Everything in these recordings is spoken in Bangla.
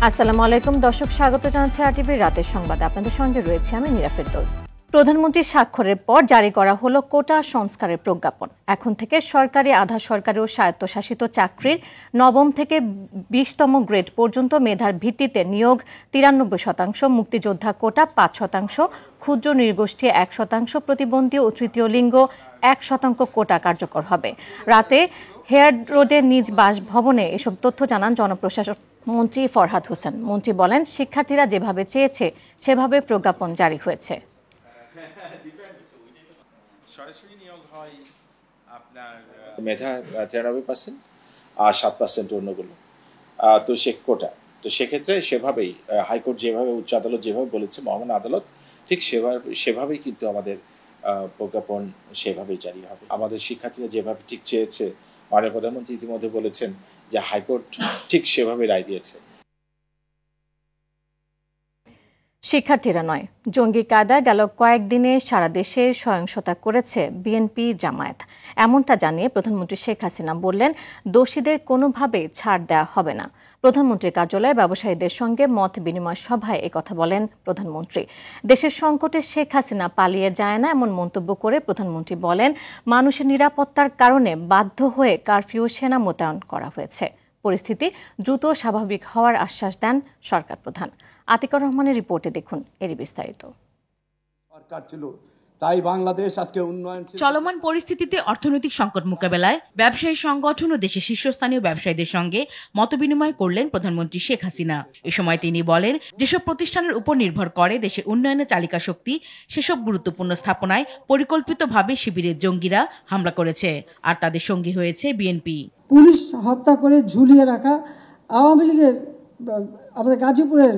আসসালামু আলাইকুম দর্শক, স্বাগত জানাচ্ছি আরটিভির রাতের সংবাদে। আপনাদের সঙ্গে রয়েছে আমি নীরা ফেরদৌস। প্রধানমন্ত্রীর স্বাক্ষরের পর জারি করা হলো কোটা সংস্কারের প্রজ্ঞাপন। এখন থেকে সরকারি, আধা সরকারি ও স্বায়ত্তশাসিত চাকরির নবম থেকে 20তম গ্রেড পর্যন্ত মেধার ভিত্তিতে নিয়োগ 93%, মুক্তিযোদ্ধা কোটা 5%, ক্ষুদ্র নৃগোষ্ঠী 1%, প্রতিবন্ধী ও তৃতীয় লিঙ্গ 1% কোটা কার্যকর হবে। রাতে হেয়ার্ড রোডের নিজ বাসভবনে এসব তথ্য জানান জনপ্রশাসন মন্ত্রী ফরহাদ হোসেন। মন্ত্রী বলেন, শিক্ষার্থীরা যেভাবে চেয়েছে সেভাবে প্রজ্ঞাপন জারি হয়েছে। মেধা 93% আর 7% অন্যগুলো তো সে কোটা। তো সেক্ষেত্রে সেভাবেই হাইকোর্ট যেভাবে, উচ্চ আদালত যেভাবে বলেছে, মহামান্য আদালত ঠিক সেভাবেই কিন্তু আমাদের প্রজ্ঞাপন সেভাবেই জারি হবে। আমাদের শিক্ষার্থীরা যেভাবে ঠিক চেয়েছে, মাননীয় প্রধানমন্ত্রী ইতিমধ্যে বলেছেন যে হাইকোর্ট ঠিক সেভাবে রায় দিয়েছে। শিক্ষার্থীরা নয়, জঙ্গি কায়দায় গেল কয়েকদিনে সারা দেশে সহিংসতা করেছে বিএনপি জামায়াত, এমনটা জানিয়ে প্রধানমন্ত্রী শেখ হাসিনা বললেন, দোষীদের কোনোভাবেই ছাড় দেওয়া হবে না। প্রধানমন্ত্রীর কার্যালয়ে ব্যবসায়ীদের সঙ্গে মত বিনিময় সভায় একথা বলেন প্রধানমন্ত্রী। দেশের সংকটে শেখ হাসিনা পালিয়ে যায় না এমন মন্তব্য করে প্রধানমন্ত্রী বলেন, মানুষের নিরাপত্তার কারণে বাধ্য হয়ে কারফিউ সেনা মোতায়েন করা হয়েছে। পরিস্থিতি দ্রুত স্বাভাবিক হওয়ার আশ্বাস দেন সরকার প্রধান। আতিকুর রহমানের রিপোর্টে দেখুন এরই বিস্তারিত। সরকার ছিল, তাই বাংলাদেশ আজকে উন্নয়ন। চলমান পরিস্থিতিতে অর্থনৈতিক সংকট মোকাবেলায় ব্যবসায়ী সংগঠন ও দেশের শীর্ষস্থানীয় ব্যবসায়ীদের সঙ্গে মতবিনিময় করলেন প্রধানমন্ত্রী শেখ হাসিনা। এ সময় তিনি বলেন, যেসব প্রতিষ্ঠানের উপর নির্ভর করে দেশের উন্নয়নের চালিকা শক্তি, সেসব গুরুত্বপূর্ণ স্থাপনায় পরিকল্পিতভাবে শিবিরের জঙ্গিরা হামলা করেছে, আর তাদের সঙ্গী হয়েছে বিএনপি। পুলিশ হত্যা করে ঝুলিয়ে রাখা আওয়ামী লীগের, আমাদের গাজীপুরের,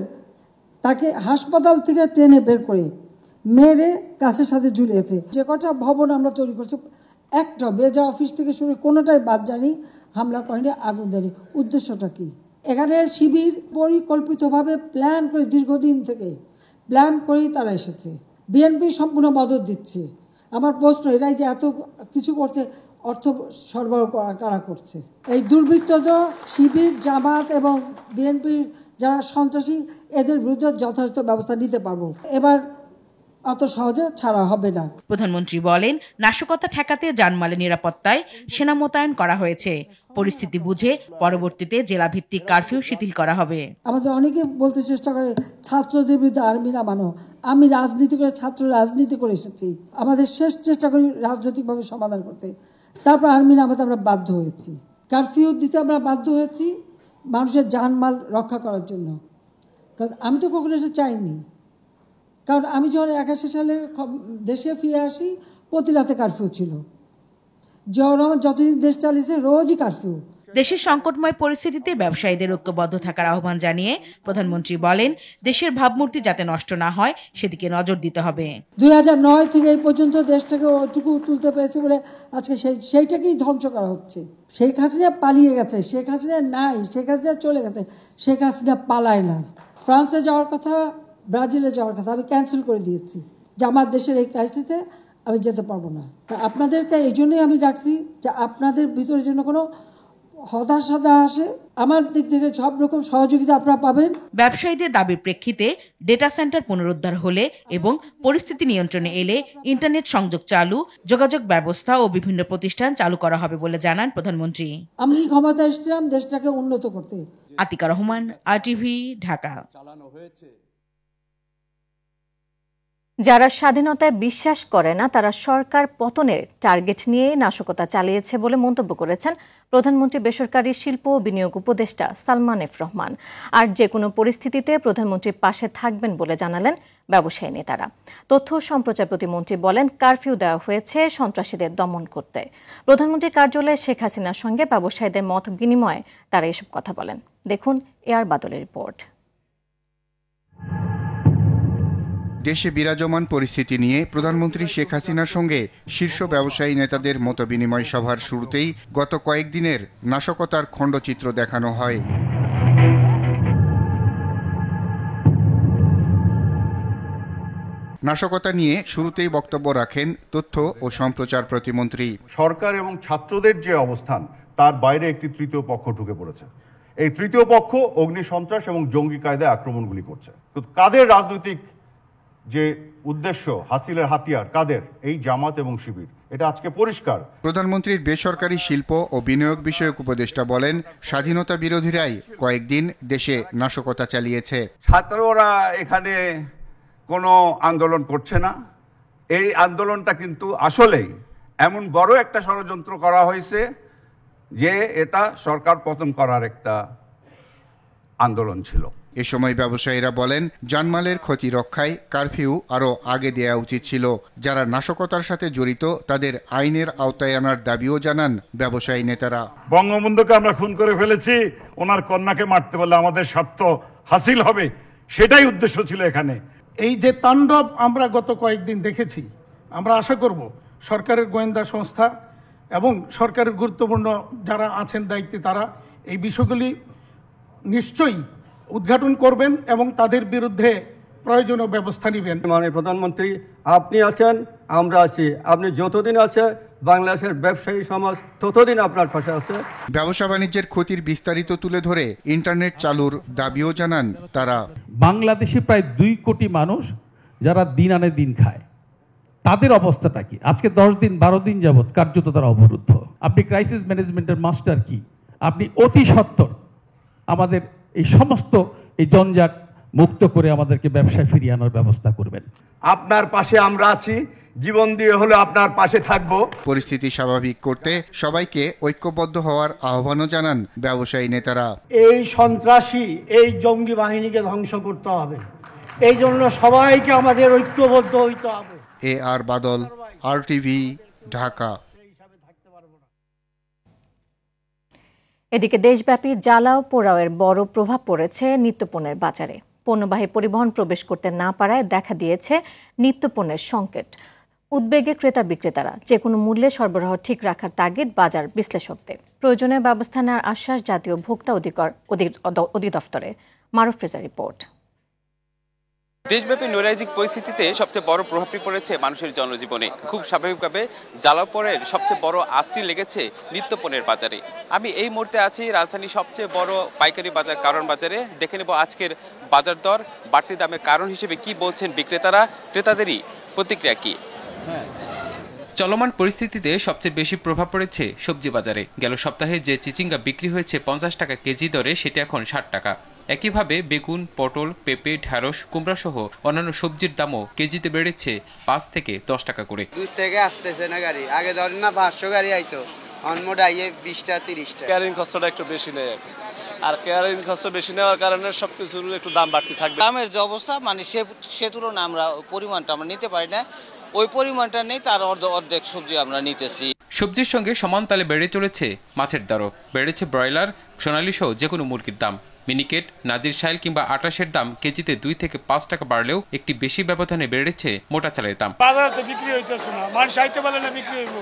তাকে হাসপাতাল থেকে টেনে বের করে মেরে গাছের সাথে ঝুলিয়েছে। যে কটা ভবন আমরা তৈরি করছি, একটা বেজা অফিস থেকে শুরু কোনোটাই বাদ যায়নি, হামলা করেনি, আগুন দেয়নি। উদ্দেশ্যটা কি? এখানে শিবির পরিকল্পিতভাবে প্ল্যান করে, দীর্ঘদিন থেকে প্ল্যান করেই তারা এসেছে। বিএনপি সম্পূর্ণ মদত দিচ্ছে। আমার প্রশ্ন, এরাই যে এত কিছু করছে, অর্থ সরবরাহ কারা করছে? এই দুর্বৃত্ত শিবির, জামাত এবং বিএনপির যারা সন্ত্রাসী, এদের বিরুদ্ধে যথাযথ ব্যবস্থা নিতে পারবো। এবার অত সহজে ছাড়া হবে না। প্রধানমন্ত্রী বলেন, নাশকতা ঠেকাতে জানমালের নিরাপত্তায় সেনা মোতায়েন করা হয়েছে। পরিস্থিতি বুঝে পরবর্তীতে জেলা ভিত্তিক কারফিউ শিথিল করা হবে। আমাদের অনেকে বলতে চেষ্টা করে ছাত্রদের বিরুদ্ধে আর্মি নামানো। আমি রাজনীতি করে, ছাত্র রাজনীতি করে এসেছি। আমাদের শেষ চেষ্টা করি রাজনৈতিকভাবে সমাধান করতে, তারপর আর্মি নামাতে আমরা বাধ্য হয়েছি। কারফিউ দিতে আমরা বাধ্য হয়েছি মানুষের জানমাল রক্ষা করার জন্য। কারণ আমি তো কখনো এটা চাইনি। কারণ আমি যখন 81 সালে দেশে ফিরে আসি, প্রতি রাতে কারফিউ ছিল। জিয়াউর রহমান যতদিন দেশ চালিয়েছে, রোজই কারফিউ। দেশের সংকটময় পরিস্থিতিতে ব্যবসায়ীদের ঐক্যবদ্ধ থাকার আহ্বান জানিয়ে প্রধানমন্ত্রী বলেন, দেশের ভাবমূর্তি যাতে নষ্ট না হয় সেদিকে নজর দিতে হবে। 2009 থেকে এই পর্যন্ত দেশটাকে ওটুকু তুলতে পেরেছে বলে আজকে সেইটাকেই ধ্বংস করা হচ্ছে। শেখ হাসিনা পালিয়ে গেছে, শেখ হাসিনা নাই, শেখ হাসিনা চলে গেছে, শেখ হাসিনা পালায় না। ফ্রান্সে যাওয়ার কথা, ব্রাজিলে যাওয়ার কথা আমি ক্যান্সেল করে দিয়েছি, যে আমার দেশের এই ক্রাইসিসে আমি যেতে পারবো না। তা আপনাদেরকে এই জন্যই আমি ডাকছি, যে আপনাদের ভিতরে যেন কোনো হতাশা না আসে। আমার দিক থেকে সব রকম সহযোগিতা আপনারা পাবেন। ব্যবসায়ীদের দাবির প্রেক্ষিতে ডেটা সেন্টার পুনরুদ্ধার হলে এবং পরিস্থিতি নিয়ন্ত্রণে এলে ইন্টারনেট সংযোগ চালু, যোগাযোগ ব্যবস্থা ও বিভিন্ন প্রতিষ্ঠান চালু করা হবে বলে জানান প্রধানমন্ত্রী। আমি ক্ষমতা এসেছিলাম দেশটাকে উন্নত করতে। আতিকা রহমান, আরটিভি, ঢাকা। যারা স্বাধীনতায় বিশ্বাস করে না, তারা সরকার পতনের টার্গেট নিয়ে নাশকতা চালিয়েছে বলে মন্তব্য করেছেন প্রধানমন্ত্রী বেসরকারি শিল্প ও বিনিয়োগ উপদেষ্টা সালমান এফ রহমান। আর যে কোনো পরিস্থিতিতে প্রধানমন্ত্রীর পাশে থাকবেন বলে জানালেন ব্যবসায়ী নেতারা। তথ্য ও সম্প্রচার প্রতিমন্ত্রী বলেন, কারফিউ দেওয়া হয়েছে সন্ত্রাসীদের দমন করতে। প্রধানমন্ত্রীর কার্যালয়ে শেখ হাসিনার সঙ্গে ব্যবসায়ীদের মত বিনিময়ে তারা এসব কথা বলেন। দেখুন এআর বাদলের রিপোর্ট। দেশে বিরাজমান পরিস্থিতি নিয়ে প্রধানমন্ত্রী শেখ হাসিনার সঙ্গে শীর্ষ ব্যবসায়ী নেতাদের মতবিনিময় সভার শুরুতেই গত কয়েকদিনের নাশকতার খণ্ডচিত্র দেখানো হয়। নাশকতা নিয়ে শুরুতেই বক্তব্য রাখেন তথ্য ও সম্প্রচার প্রতিমন্ত্রী। সরকার এবং ছাত্রদের যে অবস্থান, তার বাইরে একটি তৃতীয় পক্ষ ঢুকে পড়েছে এই তৃতীয় পক্ষ অগ্নি সন্ত্রাস এবং জঙ্গি কায়দায় আক্রমণগুলি করছে। তো কাদের রাজনৈতিক যে উদ্দেশ্য হাসিলের হাতিয়ার কাদের? এই জামাত এবং শিবির, এটা আজকে পরিষ্কার। প্রধানমন্ত্রীর বেসরকারি শিল্প ও বিনিয়োগ বিষয়ক উপদেষ্টা বলেন, স্বাধীনতা বিরোধীরাই কয়েকদিন দেশে নাশকতা চালিয়েছে। ছাত্ররা এখানে কোনো আন্দোলন করছে না। এই আন্দোলনটা কিন্তু আসলেই এমন বড় একটা ষড়যন্ত্র করা হয়েছে যে এটা সরকার পতন করার একটা আন্দোলন ছিল। এ সময় ব্যবসায়ীরা বলেন, জানমালের ক্ষতি রক্ষায় কারফিউ আরও আগে দেয়া উচিত ছিল। যারা নাশকতার সাথে জড়িত তাদের আইনের আওতায় আনার দাবিও জানান ব্যবসায়ী নেতারা। বঙ্গবন্ধুকে আমরা খুন করে ফেলেছি, ওনার কন্যাকে মারতে পারলে আমাদের স্বার্থ হাসিল হবে, সেটাই উদ্দেশ্য ছিল এখানে। এই যে তাণ্ডব আমরা গত কয়েকদিন দেখেছি, আমরা আশা করব সরকারের গোয়েন্দা সংস্থা এবং সরকারের গুরুত্বপূর্ণ যারা আছেন দায়িত্বে তারা এই বিষয়গুলি নিশ্চয়ই উদ্ঘাটন করবেন এবং তাদের বিরুদ্ধে প্রয়োজনীয় ব্যবস্থা নেবেন। মাননীয় প্রধানমন্ত্রী, আপনি আছেন, আমরা আছি। আপনি যতদিন আছে বাংলাদেশের ব্যবসায়ী সমাজ ততদিন আপনার পাশে আছে। ব্যবসা বাণিজ্যের ক্ষতির বিস্তারিত তুলে ধরে ইন্টারনেট চালুর দাবিও জানান তারা। বাংলাদেশে প্রায় 2 কোটি মানুষ যারা দিন আনে দিন খায়, তাদের অবস্থাটা কি? আজকে 10 দিন 12 দিন যাবৎ কার্যত তারা অবরুদ্ধ। আপনি ক্রাইসিস ম্যানেজমেন্টের মাস্টার কি? আপনি অতি সত্বর আমাদের এই সমস্ত এই জঞ্জাট মুক্ত করে আমাদেরকে ব্যবসায় ফিরিয়ে আনার ব্যবস্থা করবেন। আপনার পাশে আমরা আছি, জীবন দিয়ে হলে আপনার পাশে থাকব। পরিস্থিতি স্বাভাবিক করতে সবাইকে ঐক্যবদ্ধ হওয়ার আহ্বানও জানান ব্যবসায়ী নেতারা। এই সন্ত্রাসী এই জঙ্গি বাহিনীকে ধ্বংস করতে হবে, এই জন্য সবাইকে আমাদের ঐক্যবদ্ধ হইতে হবে। AR বাদল, RTV, ঢাকা। এদিকে দেশব্যাপী জ্বালাও পোড়াওয়ের বড় প্রভাব পড়েছে নিত্যপণ্যের বাজারে। পণ্যবাহী পরিবহন প্রবেশ করতে না পারায় দেখা দিয়েছে নিত্যপণ্যের সংকট। উদ্বেগে ক্রেতা বিক্রেতারা যে কোনো মূল্যে সরবরাহ ঠিক রাখার তাগিদ বাজার বিশ্লেষকদের। প্রয়োজনীয় ব্যবস্থা নেওয়ার আশ্বাস জাতীয় ভোক্তা অধিদপ্তরের। মারুফ রেজা রিপোর্ট। দেশব্যাপী নৈরাজ্যিক পরিস্থিতিতে সবচেয়ে বড় প্রভাবটি পড়েছে মানুষের জনজীবনে। খুব স্বাভাবিকভাবে জ্বালাপোড়ার সবচেয়ে বড় আঁচটি লেগেছে নিত্যপণ্যের বাজারে। আমি এই মুহূর্তে আছি রাজধানীর সবচেয়ে বড় পাইকারি বাজার কারণ বাজারে। দেখে নেব আজকের বাজার দর, বাড়তি দামের কারণ হিসেবে কি বলছেন বিক্রেতারা, ক্রেতাদেরই প্রতিক্রিয়া কি। চলমান পরিস্থিতিতে সবচেয়ে বেশি প্রভাব পড়েছে সবজি বাজারে। গেল সপ্তাহে যে চিচিঙ্গা বিক্রি হয়েছে 50 টাকা কেজি দরে, সেটা এখন 60 টাকা। একইভাবে বেগুন, পটল, পেঁপে, ঢ্যাঁড়স, কুমড়া সহ অন্যান্য সবজির দামও কেজিতে বেড়েছে 5 থেকে 10 টাকা করে। দূর থেকে আসতেছে না গাড়ি, আগে ধরেন না 500 গাড়ি আইতো, অনমোড আইয়ে 20টা 30টা। ক্যারিং খরচটা একটু বেশি নেয়, আর ক্যারিং খরচ বেশি নেওয়ার কারণে সবকিছুর একটু দাম বাড়তি থাকবে। দামের যে অবস্থা, মানে সে তুলনায় আমরা পরিমাণটা আমরা নিতে পারি না, ওই পরিমাণটা নেই, তার অর্ধেক সবজি আমরা নিতেছি। সবজির সঙ্গে সমান তালে বেড়ে চলেছে মাছের দরও। বেড়েছে ব্রয়লার, সোনালী সহ যে কোনো মুরগির দাম। মিনিকেট, নাজির শাইল কিংবা আটাশের দাম কেজিতে 2 থেকে 5 টাকা বাড়লেও একটি বেশি ব্যবধানে বেড়েছে মোটা চালের দাম। বাজারে তো বিক্রি হইতেছে না, মানুষ আইতে পারলে না বিক্রি হইব।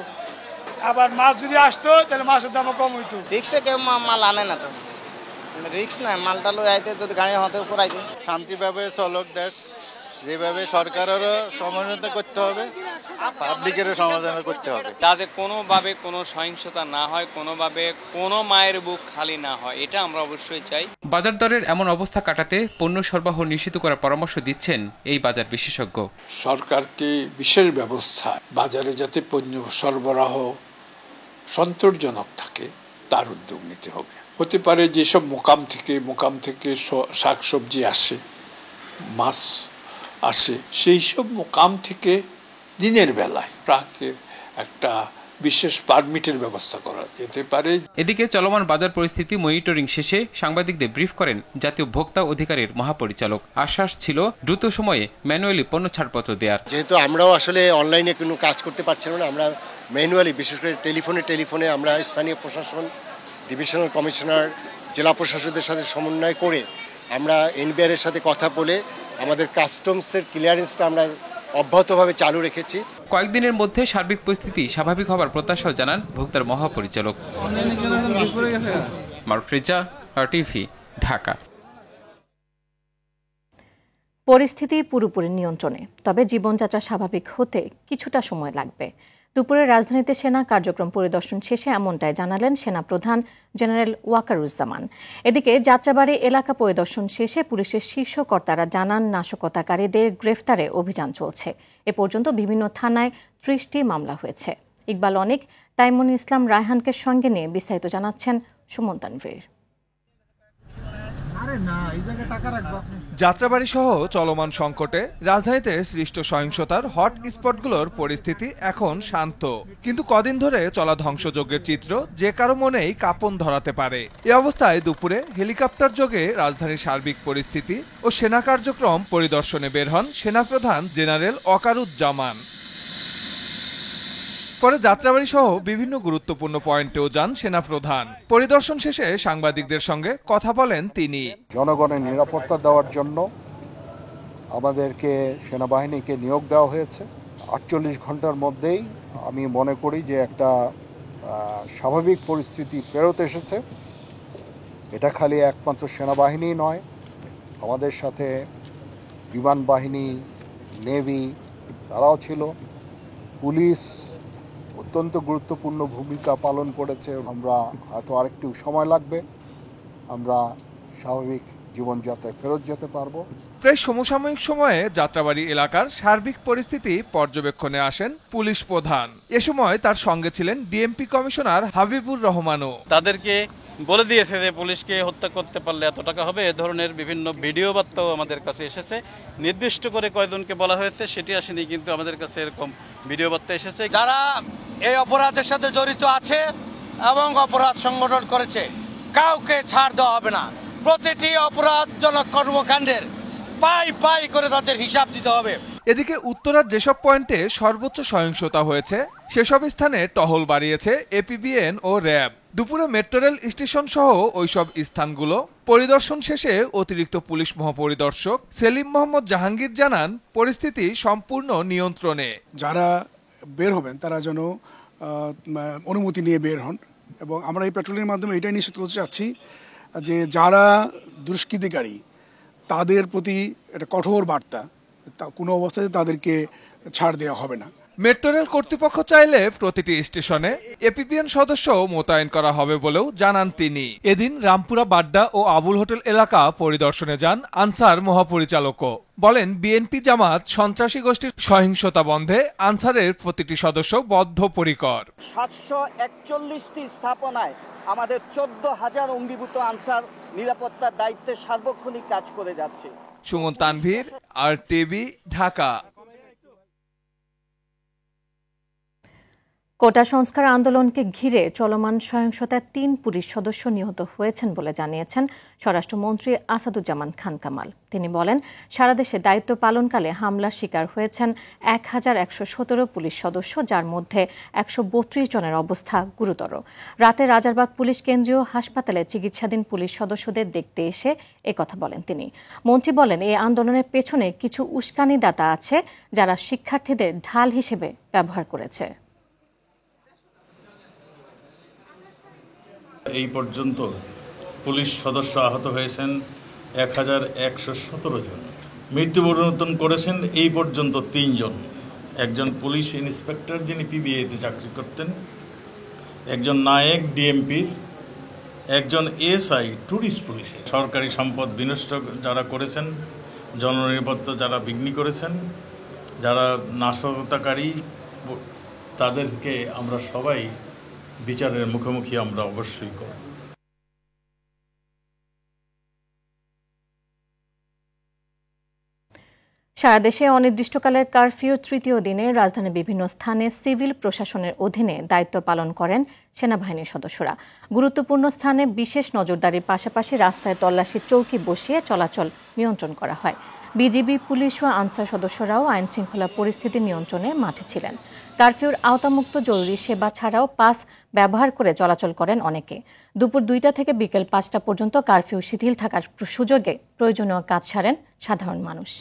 আবার মাছ যদি আসতো তাহলে মাছের দামও কম হইতো। রিক্সে কেউ মাল আনে না, তো রিক্স না, মালটা লই আইতে যদি গাড়ি হাতে উপর আইতে। শান্তিভাবে চলক দেশ, যেভাবে সরকারেরও সমালোচনা করতে হবে, পাবলিকেরও সমালোচনা করতে হবে, যাতে কোনোভাবে কোনো সহিংসতা না হয়, কোনোভাবে কোনো মায়ের বুক খালি না হয়, এটা আমরা অবশ্যই চাই। বাজার দরের এমন অবস্থা কাটাতে পণ্য সরবরাহ নিশ্চিত করার পরামর্শ দিচ্ছেন এই বাজার বিশেষজ্ঞ। সরকারকে বিশেষ ব্যবস্থা, বাজারে যাতে পণ্য সরবরাহ সন্তোষজনক থাকে তার উদ্যোগ নিতে হবে। হতে পারে যেসব মোকাম থেকে শাকসবজি আসে, মাছ আসে, সেই সব মোকাম থেকে দিনের বেলায় প্রাকের একটা বিশেষ পারমিটের ব্যবস্থা করা যেতে পারে। এদিকে চলমান বাজার পরিস্থিতি মনিটরিং শেষে সাংবাদিকদের ব্রিফ করেন জাতীয় ভোক্তা অধিকারের মহাপরিচালক। আশ্বাস ছিল দ্রুত সময়ে ম্যানুয়ালি পণ্য ছাড়পত্র দেওয়ার। যেহেতু আমরাও আসলে অনলাইনে কোনো কাজ করতে পারছিলাম না, আমরা ম্যানুয়ালি, বিশেষ করে টেলিফোনে আমরা স্থানীয় প্রশাসন, ডিভিশনাল কমিশনার, জেলা প্রশাসকদের সাথে সমন্বয় করে আমরা NBR এর সাথে কথা বলে আমাদের কাস্টমসের ক্লিয়ারেন্সটা আমরা অব্যাহতভাবে চালু রেখেছি। কয়েকদিনের মধ্যে সার্বিক পরিস্থিতি স্বাভাবিক হবার প্রত্যাশা জানান ভোক্তার মহাপরিচালক। মারুফ রেজা, RTV, ঢাকা। পরিস্থিতি পুরোপুরি নিয়ন্ত্রণে, তবে জীবনযাত্রা স্বাভাবিক হতে কিছুটা সময় লাগবে। দুপুরে রাজধানীতে সেনা কার্যক্রম পরিদর্শন শেষে এমনটাই জানালেন সেনাপ্রধান জেনারেল ওয়াকারুজ্জামান। এদিকে যাত্রাবাড়ী এলাকা পরিদর্শন শেষে পুলিশের শীর্ষ কর্তারা জানান, নাশকতাকারীদের গ্রেফতারে অভিযান চলছে। এ পর্যন্ত বিভিন্ন থানায় 30টি মামলা হয়েছে। ইকবাল অনিক, তাইমুল ইসলাম রায়হানকে সঙ্গে নিয়ে বিস্তারিত জানাচ্ছেন সুমন তানভীর। যাত্রাবাড়ি সহ চলমান সংকটে রাজধানীতে সৃষ্ট সহিংসতার হট স্পটগুলোর পরিস্থিতি এখন শান্ত, কিন্তু কদিন ধরে চলা ধ্বংসযজ্ঞের চিত্র যে কারো মনেই কাঁপন ধরাতে পারে। এ অবস্থায় দুপুরে হেলিকপ্টার যোগে রাজধানীর সার্বিক পরিস্থিতি ও সেনা কার্যক্রম পরিদর্শনে বের হন সেনাপ্রধান জেনারেল ওয়াকারুজ্জামান। পরে যাত্রাবাড়ি সহ বিভিন্ন গুরুত্বপূর্ণ পয়েন্টেও যান সেনাপ্রধান। পরিদর্শন শেষে সাংবাদিকদের সঙ্গে কথা বলেন তিনি। জনগণের নিরাপত্তা দেওয়ার জন্য আমাদেরকে সেনাবাহিনীকে নিয়োগ দেওয়া হয়েছে। 48 ঘন্টার মধ্যেই আমি মনে করি যে একটা স্বাভাবিক পরিস্থিতি ফেরত এসেছে। এটা খালি একমাত্র সেনাবাহিনী নয়, আমাদের সাথে বিমান বাহিনী, নেভি তারাও ছিল, পুলিশ অত্যন্ত গুরুত্বপূর্ণ ভূমিকা পালন করেছে। আমরা হয়তো আরেকটু সময় লাগবে, আমরা স্বাভাবিক জীবনযাত্রায় ফেরত যেতে পারবো। প্রায় সমসাময়িক সময়ে যাত্রাবাড়ি এলাকার সার্বিক পরিস্থিতি পর্যবেক্ষণে আসেন পুলিশ প্রধান। এ সময় তার সঙ্গে ছিলেন ডিএমপি কমিশনার হাবিবুর রহমানও। তাদেরকে বলে দিয়েছে যে পুলিশকে হত্যা করতে পারলে এত টাকা হবে, এ ধরনের বিভিন্ন ভিডিও বার্তাও আমাদের কাছে এসেছে। নির্দিষ্ট করে কয়জনকে বলা হয়েছে সেটি আসেনি, কিন্তু আমাদের কাছে এরকম ভিডিও বার্তা এসেছে। যারা এই অপরাধের সাথে জড়িত আছে এবং অপরাধ সংগঠন করেছে, কাউকে ছাড় দেওয়া হবে না। প্রতিটি অপরাধজনক কর্মকাণ্ডের পাই পাই করে তাদের হিসাব দিতে হবে। এদিকে উত্তরার যেসব পয়েন্টে সর্বোচ্চ সহিংসতা হয়েছে সেসব স্থানে টহল বাড়িয়েছে এপিবিএন ও র্যাব। দুপুরে মেট্রো রেল স্টেশন সহ ওইসব স্থানগুলো পরিদর্শন শেষে অতিরিক্ত পুলিশ মহাপরিদর্শক সেলিম মোহাম্মদ জাহাঙ্গীর জানান, পরিস্থিতি সম্পূর্ণ নিয়ন্ত্রণে। যারা বের হবেন তারা যেন অনুমতি নিয়ে বের হন, এবং আমরা এই পেট্রোলের মাধ্যমে এটাই নিশ্চিত করতে চাচ্ছি যে যারা দুষ্কৃতিকারী তাদের প্রতি একটা কঠোর বার্তা, কোনো অবস্থাতে তাদেরকে ছাড় দেওয়া হবে না। মেট্রো রেল কর্তৃপক্ষ চাইলে প্রতিটি স্টেশনে এপিবিএন সদস্য মোতায়েন করা হবে বলেও জানান তিনি। এদিন রামপুরা, বাড্ডা ও আবুল হোটেল এলাকা পরিদর্শনে যান আনসার মহাপরিচালকও। বলেন, বিএনপি জামাত সন্ত্রাসী গোষ্ঠীর সহিংসতা বন্ধে আনসারের প্রতিটি সদস্য বদ্ধপরিকর। 741টি স্থাপনায় আমাদের 14,000 অঙ্গীভূত আনসার নিরাপত্তার দায়িত্বে সার্বক্ষণিক কাজ করে যাচ্ছে। সুমন তানভীর, RTV, ঢাকা। কোটা সংস্কার আন্দোলনকে ঘিরে চলমান সহিংসতায় 3 পুলিশ সদস্য নিহত হয়েছেন বলে জানিয়েছেন স্বরাষ্ট্রমন্ত্রী আসাদুজ্জামান খান কামাল। তিনি বলেন, সারা দেশে দায়িত্ব পালনকালে হামলার শিকার হয়েছেন 1117 পুলিশ সদস্য, যার মধ্যে 132 জনের অবস্থা গুরুতর। রাতে রাজারবাগ পুলিশ কেন্দ্রীয় হাসপাতালে চিকিৎসাধীন পুলিশ সদস্যদের দেখতে এসে একথা বলেন তিনি। মন্ত্রী বলেন, এই আন্দোলনের পেছনে কিছু উস্কানিদাতা আছে যারা শিক্ষার্থীদের ঢাল হিসেবে ব্যবহার করেছে। এই পর্যন্ত পুলিশ সদস্য আহত হয়েছেন 1117 জন, মৃত্যুবরণ করেছেন এই পর্যন্ত 3 জন। একজন পুলিশ ইন্সপেক্টর যিনি পিবিএতে চাকরি করতেন, একজন নায়েক ডিএমপির, একজন এসআই ট্যুরিস্ট পুলিশে। সরকারি সম্পদ বিনষ্ট যারা করেছেন, জননিরাপত্তা যারা বিঘ্ন করেছেন, যারা নাশকতাকারী, তাদেরকে আমরা সবাই বিচারের মুখোমুখি আমরা অবশ্যই করব। সারা দেশে অনির্দিষ্টকালের কারফিউর 3য় দিনে রাজধানীর বিভিন্ন স্থানে সিভিল প্রশাসনের অধীনে দায়িত্ব পালন করেন সেনাবাহিনীর সদস্যরা। গুরুত্বপূর্ণ স্থানে বিশেষ নজরদারির পাশাপাশি রাস্তায় তল্লাশি চৌকি বসিয়ে চলাচল নিয়ন্ত্রণ করা হয়। বিজিবি, পুলিশ ও আনসার সদস্যরাও আইন শৃঙ্খলা পরিস্থিতি নিয়ন্ত্রণে মাঠে ছিলেন। কারফিউর আওতামুক্ত জরুরি সেবা ছাড়াও পাস ব্যবহার করে চলাচল করেন অনেকে। দুপুর 2টা থেকে বিকেল 5টা পর্যন্ত কারফিউ শিথিল থাকার সুযোগে প্রয়োজনীয় কাজ সারেন সাধারণ মানুষ।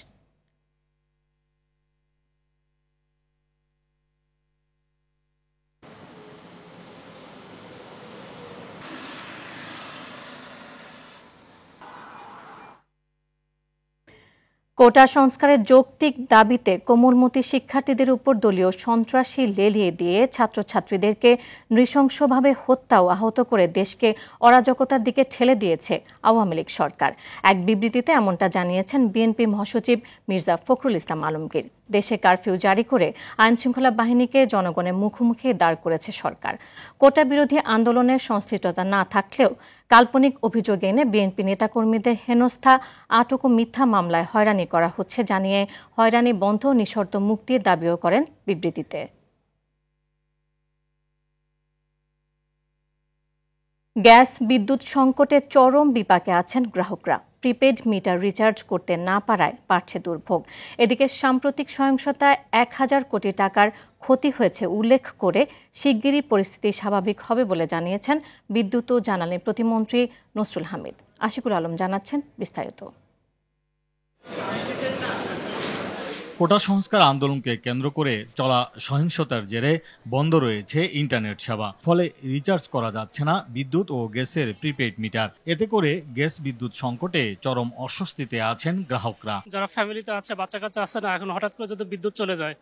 কোটা সংস্কারের যৌক্তিক দাবিতে কোমলমতি শিক্ষার্থীদের উপর দলীয় সন্ত্রাসী লেলিয়ে দিয়ে ছাত্রছাত্রীদেরকে নৃশংসভাবে হত্যা ও আহত করে দেশকে অরাজকতার দিকে ঠেলে দিয়েছে আওয়ামী লীগ সরকার। এক বিবৃতিতে এমনটা জানিয়েছেন বিএনপি মহাসচিব মির্জা ফখরুল ইসলাম আলমগীর। দেশে কারফিউ জারি করে আইনশৃঙ্খলা বাহিনীকে জনগণের মুখোমুখি দাঁড় করেছে সরকার। কোটা বিরোধী আন্দোলনের সংশ্লিষ্টতা না থাকলেও কাল্পনিক অভিযোগ এনে বিএনপি নেতাকর্মীদের হেনস্থা, আটক ও মিথ্যা মামলায় হয়রানি করা হচ্ছে জানিয়ে হয়রানি বন্ধ ও নিঃশর্ত মুক্তির দাবিও করেন বিবৃতিতে। গ্যাস বিদ্যুৎ সংকটে চরম বিপাকে আছেন গ্রাহকরা। প্রিপেড মিটার রিচার্জ করতে না পারায় বাড়ছে দুর্ভোগ। এদিকে সাম্প্রতিক সহিংসতায় 1000 কোটি টাকার ক্ষতি হয়েছে উল্লেখ করে শিগগিরই পরিস্থিতি স্বাভাবিক হবে বলে জানিয়েছেন বিদ্যুৎ ও জ্বালানি প্রতিমন্ত্রী নসরুল হামিদ। আশিকুল আলম জানাচ্ছেন বিস্তারিত। কোটা সংস্কার আন্দোলনকে কেন্দ্র করে চলা সহিংসতার জেরে বন্ধ রয়েছে ইন্টারনেট সেবা। ফলে রিচার্জ করা যাচ্ছে না বিদ্যুৎ ও গ্যাসের প্রিপেড মিটার। এতে করে গ্যাস বিদ্যুৎ সংকটে চরম অস্বস্তিতে আছেন গ্রাহকরা। যারা ফ্যামিলিতে আছে, বাচ্চা কাচ্চা আছে না, এখন হঠাৎ করে যদি বিদ্যুৎ চলে যায়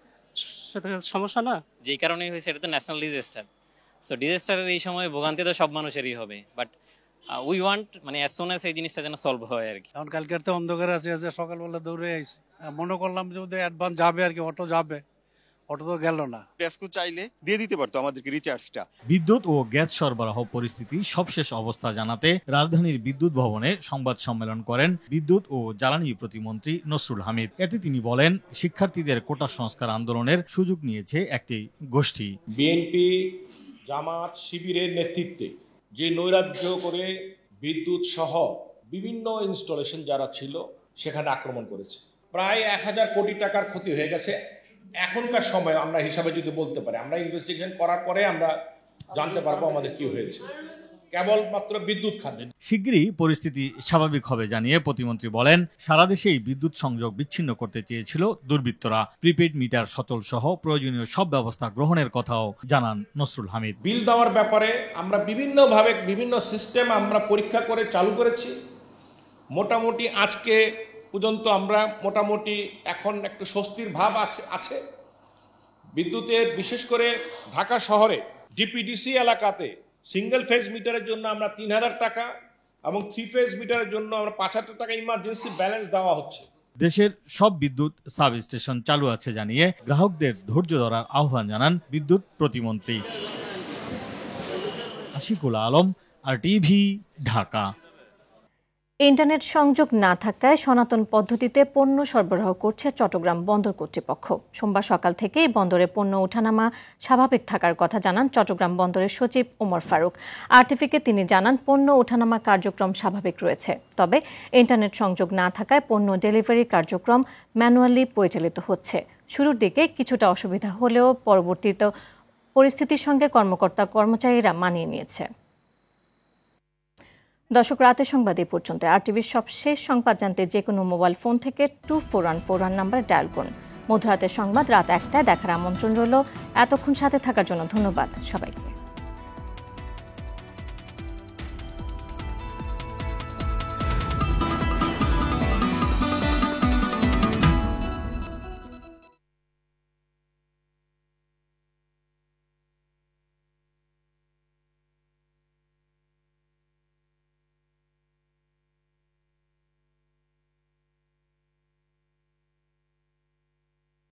সেটা সমস্যা না। যেই কারণেই হয়েছে এটা তো ন্যাশনাল ডিজাস্টার। সো ডিজাস্টারের এই সময় ভোগান্তি তো সব মানুষেরই হবে, বাট উই ওয়ান্ট মানে অ্যাজ সুন অ্যাজ এই জিনিসটা যেন সলভ হয় আর কি। কারণ কালকে তো অন্ধকারে আছে, সকালবেলা দৌড়ে আইছি, মনে করলাম যে অ্যাডভান্স যাবে আর কি, অটো যাবে, অটো তো গেল না। টেস্কো চাইলে দিয়ে দিতে পারতো আমাদেরকে রিচার্জটা। বিদ্যুৎ ও গ্যাস সরবরাহ পরিস্থিতি সবশেষ অবস্থা জানাতে রাজধানীর বিদ্যুৎ ভবনে সংবাদ সম্মেলন করেন বিদ্যুৎ ও জ্বালানি প্রতিমন্ত্রী নসরুল হামিদ। এতে তিনি বলেন, শিক্ষার্থীদের কোটা সংস্কার আন্দোলনের সুযোগ নিয়েছে একটি গোষ্ঠী। বিএনপি, জামাত, শিবিরের নেতৃত্বে যে নৈরাজ্য করে বিদ্যুৎ সহ বিভিন্ন ইনস্টলেশন যারা ছিল সেখানে আক্রমণ করেছে। প্রায় 1000 কোটি টাকার ক্ষতি হয়ে গেছে। এখনকার সময় আমরা হিসাবে যদি বলতে পারি, আমরা ইনভেস্টিগেশন করার পরে আমরা জানতে পারবো আমাদের কি হয়েছে, কেবলমাত্র বিদ্যুৎ খাতে। শিগগিরই পরিস্থিতি স্বাভাবিক হবে জানিয়ে প্রতিমন্ত্রী বলেন, সারা দেশেই বিদ্যুৎ সংযোগ বিচ্ছিন্ন করতে চেয়েছিল দুর্বৃত্তরা। প্রিপেড মিটার সচল সহ প্রয়োজনীয় সব ব্যবস্থা গ্রহণের কথাও জানান নসরুল হামিদ। বিল দেওয়ার ব্যাপারে আমরা বিভিন্নভাবে বিভিন্ন সিস্টেম আমরা পরীক্ষা করে চালু করেছি। মোটামুটি আজকে পর্যন্ত আমরা মোটামুটি এখন একটু স্বস্তির ভাব আছে। বিদ্যুতের বিশেষ করে ঢাকা শহরে ডিপিডিসি এলাকাতে সিঙ্গেল ফেজ মিটারের জন্য আমরা 3000 টাকা এবং 3 ফেজ মিটারের জন্য আমরা 75 টাকা ইমার্জেন্সি ব্যালেন্স দেওয়া হচ্ছে। দেশের সব বিদ্যুৎ সাব স্টেশন চালু আছে জানিয়ে গ্রাহকদের ধৈর্য ধরার আহ্বান জানান বিদ্যুৎ প্রতিমন্ত্রী। আশিকুল আলম, RTV, ঢাকা। ইন্টারনেট সংযোগ না থাকায় সনাতন পদ্ধতিতে পণ্য সরবরাহ করছে চট্টগ্রাম বন্দর কর্তৃপক্ষ। সোমবার সকাল থেকেই বন্দরে পণ্য ওঠানামা স্বাভাবিক থাকার কথা জানান চট্টগ্রাম বন্দরের সচিব ওমর ফারুক। RTVকে তিনি জানান, পণ্য ওঠানামা কার্যক্রম স্বাভাবিক রয়েছে, তবে ইন্টারনেট সংযোগ না থাকায় পণ্য ডেলিভারি কার্যক্রম ম্যানুয়ালি পরিচালিত হচ্ছে। শুরুর দিকে কিছুটা অসুবিধা হলেও পরবর্তীতে পরিস্থিতির সঙ্গে কর্মচারীরা মানিয়ে নিয়েছে। দর্শক, রাতের সংবাদ এই পর্যন্ত। RTVর সবশেষ সংবাদ জানতে যে কোনো মোবাইল ফোন থেকে 2414 নাম্বারে ডায়াল করুন। মধ্যরাতের সংবাদ রাত 1টায় দেখার আমন্ত্রণ রইল। এতক্ষণ সাথে থাকার জন্য ধন্যবাদ সবাইকে।